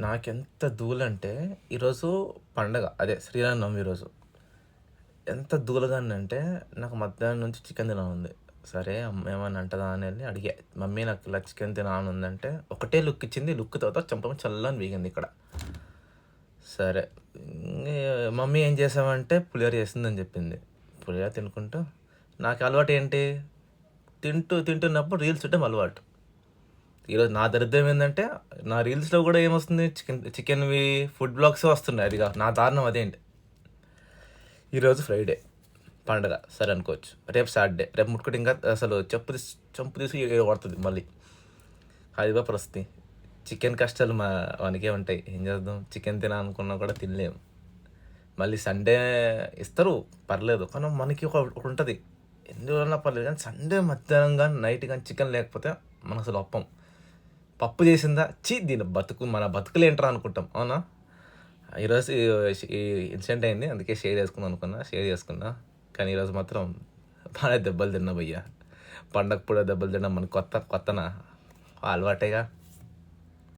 నాకెంత ధూలంటే ఈరోజు పండగ. అదే శ్రీరామనవమి రోజు. ఎంత ధూలగానంటే నాకు మధ్యాహ్నం నుంచి చికెన్ తినాలనుంది. సరే అమ్మ ఏమన్నా అంటదా అని ఎళ్లి అడిగా. మమ్మీ నాకు ఇలా చికెన్ తినాలనుందంటే ఒకటే లుక్ ఇచ్చింది. లుక్ తర్వాత చెంప చల్లని వేగింది ఇక్కడ. సరే ఇంగే మమ్మీ ఏం చేసావంటే పులిహోర చేసిందని చెప్పింది. పులిహోర తినుకుంటూ నాకు అలవాటు ఏంటి? తింటున్నప్పుడు రీల్స్ చూడడం అలవాటు. ఈరోజు నా దరిద్రం ఏందంటే నా రీల్స్‌లో గూడా ఏమొస్తుంది చికెన్‌వి ఫుడ్ వ్లాగ్సే వస్తున్నాయి. అది నా దారుణం అదేంటి. ఈరోజు ఫ్రైడే పండగ సరే అనుకోవచ్చు. రేపు సాటర్డే. రేపు ముట్టుకుంటే ఇంకా అసలు చంపు తీసి కొడతది మళ్ళీ. అదిగో పరిస్థితి. చికెన్ కష్టాలు మనకే ఉంటాయి. ఏం చేద్దాం? చికెన్ తినాలనుకున్నా కూడా తినలేము. మళ్ళీ సండే ఇస్తారు పర్లేదు. కానీ మనకి ఒకటుంటది. ఎందువలన పర్లేదు కానీ సండే మధ్యాహ్నం గానీ, నైట్ గానీ చికెన్ లేకపోతే మనం అసలు ఒప్పం. పప్పు చేసిందా? దీని మన బతుకులేంట్రా అనుకుంటాం. అవునా? ఈరోజు ఈ ఇన్సిడెంట్ అయింది. అందుకే షేర్ చేసుకున్నా. కానీ ఈరోజు మాత్రం బాగా దెబ్బలు తిన్నా భయ్యా. పండగ పూట దెబ్బలు తినడం మనకు కొత్తనా? అలవాటేగా.